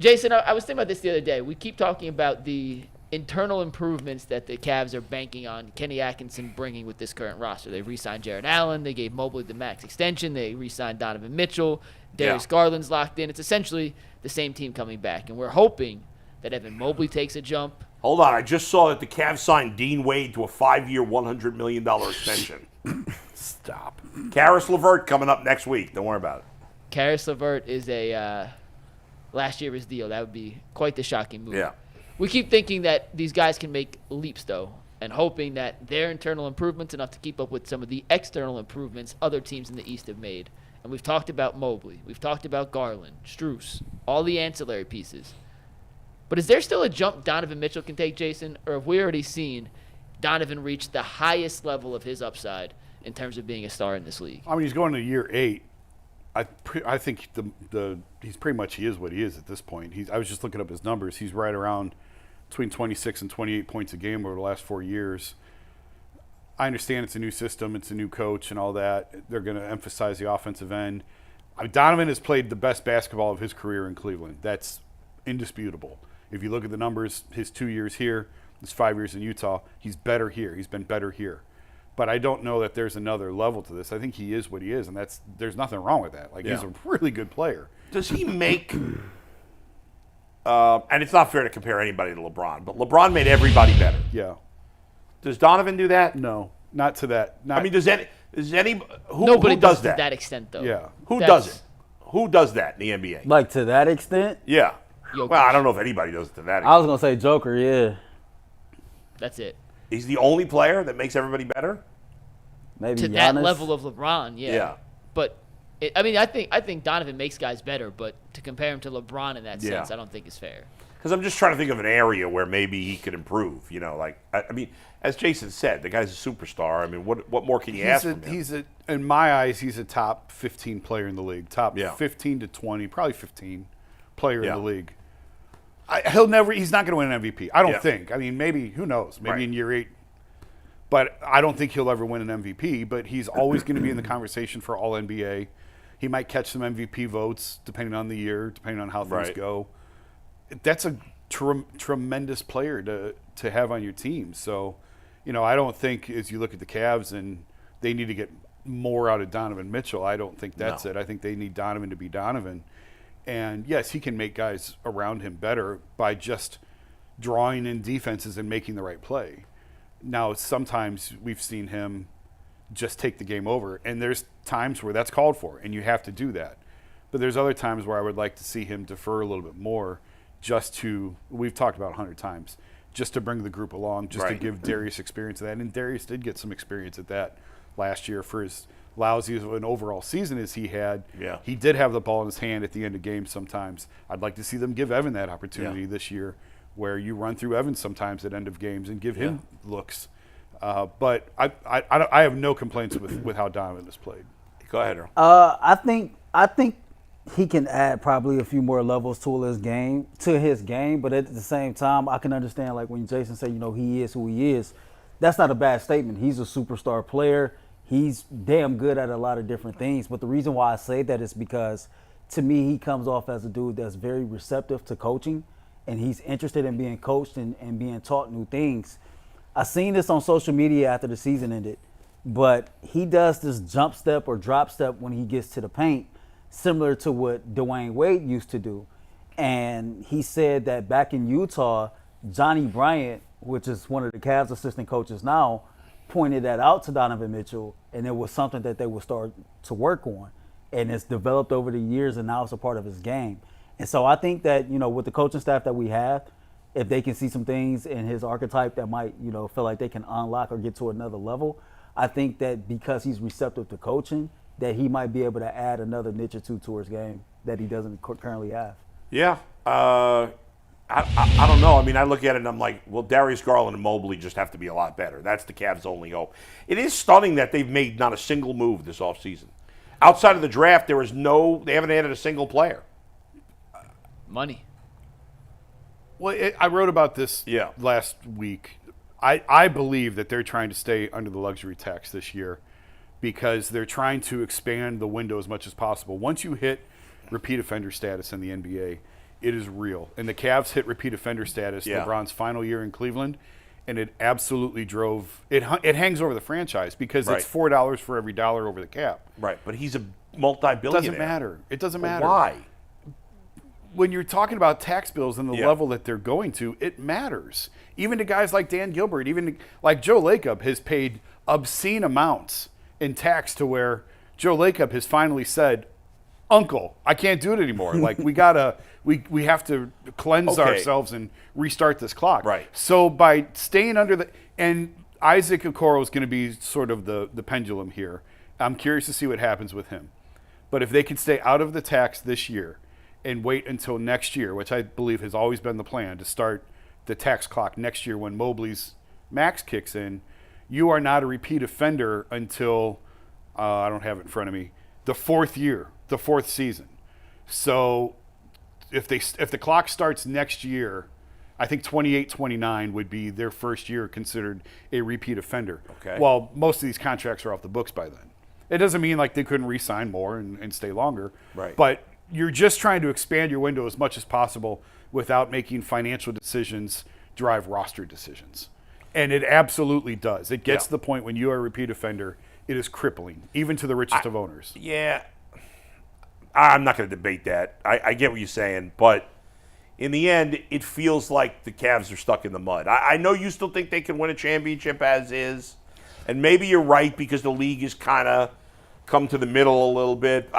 Jason, I was thinking about this the other day. We keep talking about the internal improvements that the Cavs are banking on Kenny Atkinson bringing with this current roster. They re-signed Jared Allen. They gave Mobley the max extension. They re-signed Donovan Mitchell. Darius Garland's locked in. It's essentially the same team coming back. And we're hoping that Evan Mobley takes a jump. Hold on. I just saw that the Cavs signed Dean Wade to a 5-year, $100 million extension. Stop. Karis LeVert coming up next week. Don't worry about it. Karis LeVert is a last year's deal. That would be quite the shocking move. Yeah. We keep thinking that these guys can make leaps, though, and hoping that their internal improvements enough to keep up with some of the external improvements other teams in the East have made. And we've talked about Mobley. We've talked about Garland, Strus, all the ancillary pieces. But is there still a jump Donovan Mitchell can take, Jason? Or have we already seen Donovan reach the highest level of his upside in terms of being a star in this league? I mean, he's going to year 8. I think he's pretty much he is what he is at this point. I was just looking up his numbers. He's right around between 26 and 28 points a game over the last 4 years. I understand it's a new system, it's a new coach and all that. They're going to emphasize the offensive end. Donovan has played the best basketball of his career in Cleveland. That's indisputable. If you look at the numbers, his 2 years here, his 5 years in Utah, he's better here. He's been better here. But I don't know that there's another level to this. I think he is what he is, and there's nothing wrong with that. He's a really good player. Does he make and it's not fair to compare anybody to LeBron, but LeBron made everybody better. Yeah. Does Donovan do that? No, not to that. I mean, does any Nobody who does that? To that extent, though. Yeah. Who does it? Who does that in the NBA? Like to that extent? Yeah. Jokic. Well, I don't know if anybody does it to that extent. I was going to say Joker, yeah. That's it. He's the only player that makes everybody better? Maybe To Giannis. that level of LeBron, yeah. Yeah. But, I think Donovan makes guys better, but to compare him to LeBron in that sense, I don't think is fair. Because I'm just trying to think of an area where maybe he could improve. I mean, as Jason said, the guy's a superstar. I mean, what more can you ask from him? In my eyes, he's a top 15 player in the league. Top 15 to 20, probably 15 player in the league. He's not going to win an MVP. I don't think. I mean, maybe, who knows? Maybe in year 8. But I don't think he'll ever win an MVP. But he's always going to be in the conversation for All NBA. He might catch some MVP votes depending on the year, depending on how things go. That's a tremendous player to have on your team. So, I don't think as you look at the Cavs and they need to get more out of Donovan Mitchell, I don't think that's it. I think they need Donovan to be Donovan. And, yes, he can make guys around him better by just drawing in defenses and making the right play. Now, sometimes we've seen him just take the game over, and there's times where that's called for, and you have to do that. But there's other times where I would like to see him defer a little bit more we've talked about 100 times, just to bring the group along, just to give Darius experience of that. And Darius did get some experience at that last year for as lousy of an overall season as he had. Yeah. He did have the ball in his hand at the end of games sometimes. I'd like to see them give Evan that opportunity this year where you run through Evan sometimes at end of games and give him looks. But I have no complaints with how Donovan has played. Go ahead, Earl. I think he can add probably a few more levels to his game, but at the same time, I can understand like when Jason said, he is who he is. That's not a bad statement. He's a superstar player. He's damn good at a lot of different things. But the reason why I say that is because to me, he comes off as a dude that's very receptive to coaching, and he's interested in being coached and being taught new things. I seen this on social media after the season ended, but he does this jump step or drop step when he gets to the paint, similar to what Dwayne Wade used to do. And he said that back in Utah, Johnny Bryant, which is one of the Cavs assistant coaches now, pointed that out to Donovan Mitchell, and it was something that they would start to work on. And it's developed over the years, and now it's a part of his game. And so I think that, with the coaching staff that we have, if they can see some things in his archetype that might, feel like they can unlock or get to another level, I think that because he's receptive to coaching, that he might be able to add another niche or two to his game that he doesn't currently have. Yeah. I don't know. I mean, I look at it and I'm like, well, Darius Garland and Mobley just have to be a lot better. That's the Cavs' only hope. It is stunning that they've made not a single move this offseason. Outside of the draft, they haven't added a single player. Money. Well, I wrote about this last week. I believe that they're trying to stay under the luxury tax this year because they're trying to expand the window as much as possible. Once you hit repeat offender status in the NBA, it is real. And the Cavs hit repeat offender status LeBron's final year in Cleveland, and it absolutely drove it hangs over the franchise because it's $4 for every dollar over the cap. Right, but he's a multi-billionaire. It doesn't matter. It doesn't matter. Why? When you're talking about tax bills and the level that they're going to, it matters. Even to guys like Dan Gilbert, even like Joe Lacob has paid obscene amounts in tax to where Joe Lacob has finally said, "Uncle, I can't do it anymore. Like we have to cleanse ourselves and restart this clock." Right. So by staying under and Isaac Okoro is going to be sort of the pendulum here. I'm curious to see what happens with him. But if they can stay out of the tax this year and wait until next year, which I believe has always been the plan, to start the tax clock next year when Mobley's max kicks in, you are not a repeat offender until, I don't have it in front of me, the fourth season. So if the clock starts next year, I think 28-29 would be their first year considered a repeat offender. Okay. Well, most of these contracts are off the books by then. It doesn't mean like they couldn't re-sign more and stay longer. Right. But you're just trying to expand your window as much as possible without making financial decisions drive roster decisions. And it absolutely does. It gets to the point when you are a repeat offender, it is crippling, even to the richest of owners. Yeah. I'm not going to debate that. I get what you're saying, but in the end, it feels like the Cavs are stuck in the mud. I know you still think they can win a championship as is, and maybe you're right because the league has kind of come to the middle a little bit.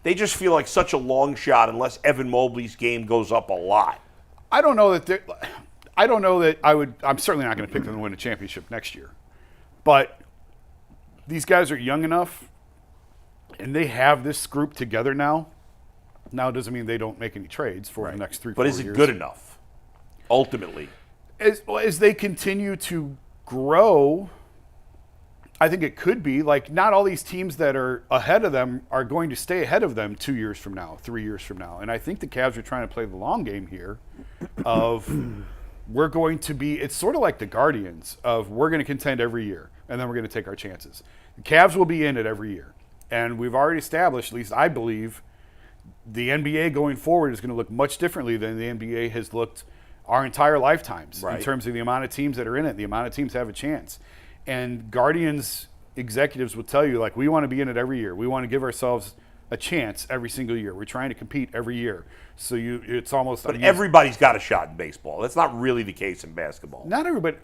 They just feel like such a long shot unless Evan Mobley's game goes up a lot. I don't know that I'm certainly not going to pick them to win a championship next year. But these guys are young enough, and they have this group together now. Now it doesn't mean they don't make any trades for the next 3-4 years. But is it good enough, ultimately? As they continue to grow, I think it could be. Like, not all these teams that are ahead of them are going to stay ahead of them 2 years from now, 3 years from now. And I think the Cavs are trying to play the long game here of we're going to be – it's sort of like the Guardians of we're going to contend every year, and then we're going to take our chances. The Cavs will be in it every year. And we've already established, at least I believe, the NBA going forward is going to look much differently than the NBA has looked our entire lifetimes in terms of the amount of teams that are in it, the amount of teams that have a chance. And Guardians executives will tell you, like, we want to be in it every year. We want to give ourselves a chance every single year. We're trying to compete every year. So it's almost. But everybody's got a shot in baseball. That's not really the case in basketball. Not everybody.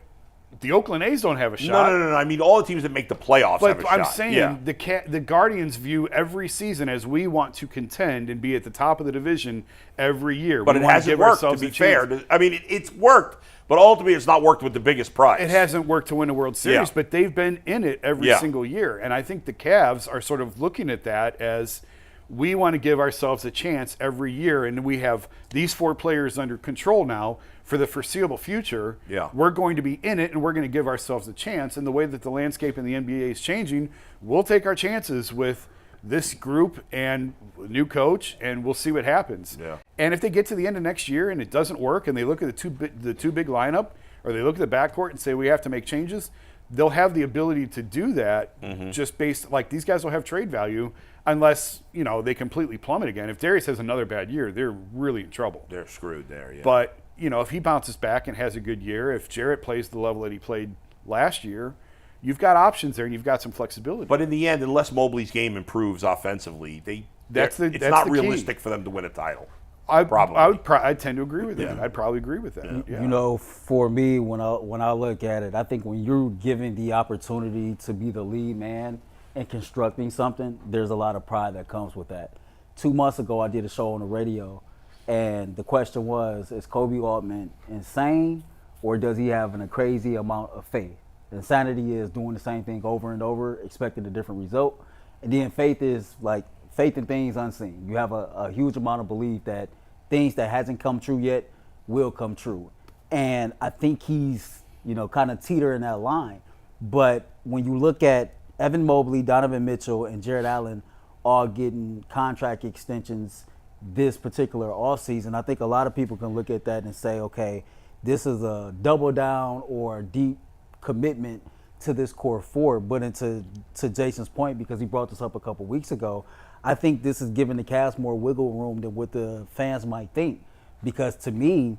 The Oakland A's don't have a shot. No. I mean, all the teams that make the playoffs have a shot. But I'm saying the Guardians view every season as we want to contend and be at the top of the division every year. But it hasn't worked, to be fair. I mean, it's worked, but ultimately it's not worked with the biggest prize. It hasn't worked to win a World Series, but they've been in it every single year. And I think the Cavs are sort of looking at that as we want to give ourselves a chance every year, and we have these 4 players under control now for the foreseeable future. Yeah. We're going to be in it, and we're going to give ourselves a chance. And the way that the landscape in the NBA is changing, we'll take our chances with this group and new coach, and we'll see what happens. Yeah. And if they get to the end of next year and it doesn't work, and they look at the two big lineup, or they look at the backcourt and say we have to make changes, they'll have the ability to do that just based, like, these guys will have trade value unless, they completely plummet again. If Darius has another bad year, they're really in trouble. They're screwed there, yeah. But, if he bounces back and has a good year, if Jarrett plays the level that he played last year, you've got options there and you've got some flexibility. But in the end, unless Mobley's game improves offensively, it's not the realistic key for them to win a title. I'd tend to agree with that. I'd probably agree with that. Yeah. For me, when I look at it, I think when you're given the opportunity to be the lead man and constructing something, there's a lot of pride that comes with that. 2 months ago, I did a show on the radio, and the question was, is Kobe Altman insane, or does he have a crazy amount of faith? Insanity is doing the same thing over and over, expecting a different result. And then faith is like faith in things unseen. You have a huge amount of belief that things that hasn't come true yet will come true. And I think he's, kind of teetering that line. But when you look at Evan Mobley, Donovan Mitchell, and Jarrett Allen all getting contract extensions this particular offseason, I think a lot of people can look at that and say, okay, this is a double down or deep commitment to this core 4. But to Jason's point, because he brought this up a couple weeks ago, I think this is giving the Cavs more wiggle room than what the fans might think. Because to me,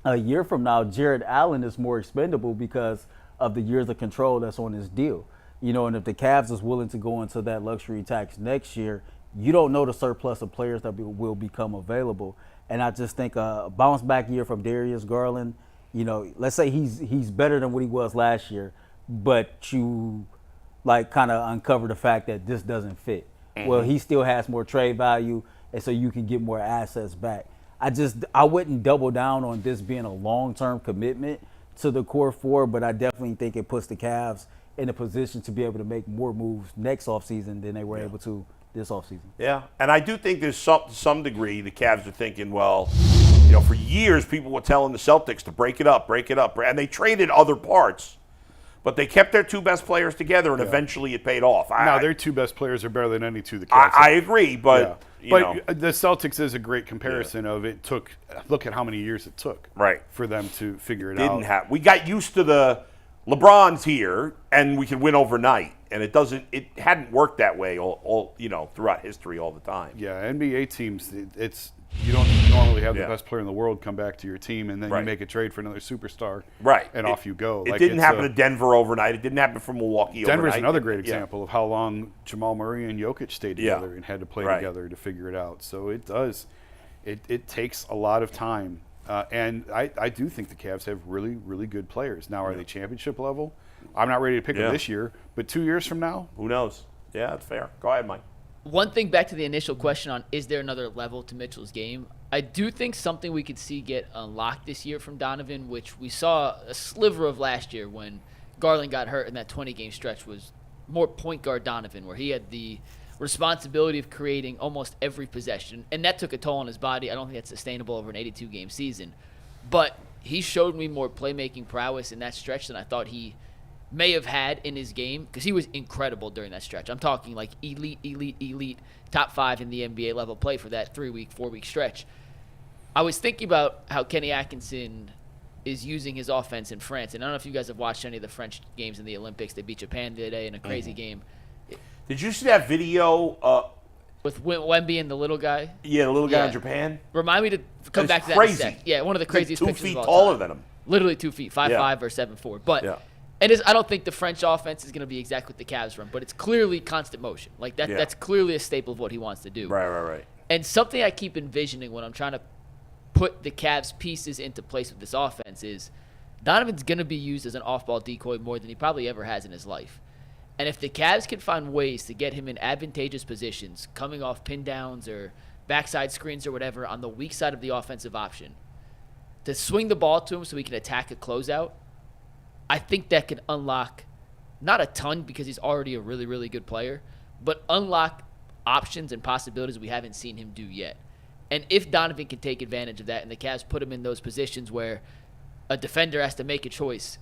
a year from now, Jared Allen is more expendable because of the years of control that's on his deal. And if the Cavs is willing to go into that luxury tax next year, you don't know the surplus of players that will become available. And I just think a bounce back year from Darius Garland, let's say he's better than what he was last year, but you kind of uncover the fact that this doesn't fit. Mm-hmm. Well, he still has more trade value, and so you can get more assets back. I wouldn't double down on this being a long-term commitment to the core four, but I definitely think it puts the Cavs in a position to be able to make more moves next offseason than they were able to this offseason. Yeah, and I do think there's some degree the Cavs are thinking, well, for years people were telling the Celtics to break it up, and they traded other parts, but they kept their two best players together, and eventually it paid off. Now their two best players are better than any two the Cavs. I agree, but but the Celtics is a great comparison of it took. Look at how many years it took for them to figure it out. We got used to the LeBron's here, and we could win overnight. And it hadn't worked that way all throughout history all the time. Yeah, NBA teams, you don't normally have the best player in the world come back to your team, and then you make a trade for another superstar, and off you go. It didn't happen to Denver overnight. It didn't happen for Milwaukee overnight. Denver's another great example of how long Jamal Murray and Jokic stayed together and had to play together to figure it out. So it does. It takes a lot of time. And I do think the Cavs have really, really good players. Now, are they championship level? I'm not ready to pick them this year, but 2 years from now? Who knows? Yeah, that's fair. Go ahead, Mike. One thing back to the initial question on is there another level to Mitchell's game, I do think something we could see get unlocked this year from Donovan, which we saw a sliver of last year when Garland got hurt in that 20-game stretch, was more point guard Donovan, where he had the responsibility of creating almost every possession, and that took a toll on his body. I don't think that's sustainable over an 82-game season. But he showed me more playmaking prowess in that stretch than I thought he may have had in his game, because he was incredible during that stretch. I'm talking like elite, top 5 in the NBA level play for that 3-week, 4-week stretch. I was thinking about how Kenny Atkinson is using his offense in France, and I don't know if you guys have watched any of the French games in the Olympics. They beat Japan today in a crazy game. Did you see that video with Wemby and the little guy? Yeah, the little guy in Japan. Remind me to come back to that crazy. in a sec. Yeah, one of the craziest like 2 pictures feet of all taller time. than him. Literally 2 feet, 5'5" or 7'4". But I don't think the French offense is going to be exactly what the Cavs run, but it's clearly constant motion. Like that's clearly a staple of what he wants to do. Right. And something I keep envisioning when I'm trying to put the Cavs pieces into place with this offense is Donovan's going to be used as an off-ball decoy more than he probably ever has in his life. And if the Cavs can find ways to get him in advantageous positions, coming off pin downs or backside screens or whatever on the weak side of the offensive option, to swing the ball to him so he can attack a closeout, I think that can unlock not a ton because he's already a really, really good player, but unlock options and possibilities we haven't seen him do yet. And if Donovan can take advantage of that and the Cavs put him in those positions where a defender has to make a choice,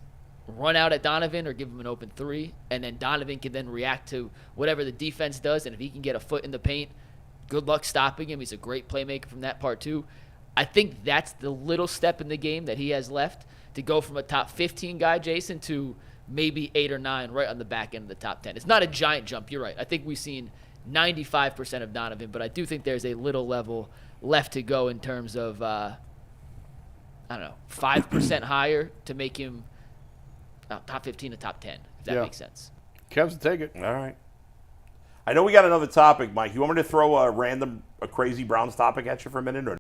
run out at Donovan or give him an open 3, and then Donovan can then react to whatever the defense does, and if he can get a foot in the paint, good luck stopping him. He's a great playmaker from that part too. I think that's the little step in the game that he has left to go from a top 15 guy, Jason, to maybe 8 or 9 right on the back end of the top 10. It's not a giant jump, you're right. I think we've seen 95% of Donovan, but I do think there's a little level left to go in terms of, 5% higher to make him top 15 to top 10, if that makes sense. Cavs will take it. All right. I know we got another topic, Mike. You want me to throw a crazy Browns topic at you for a minute? Or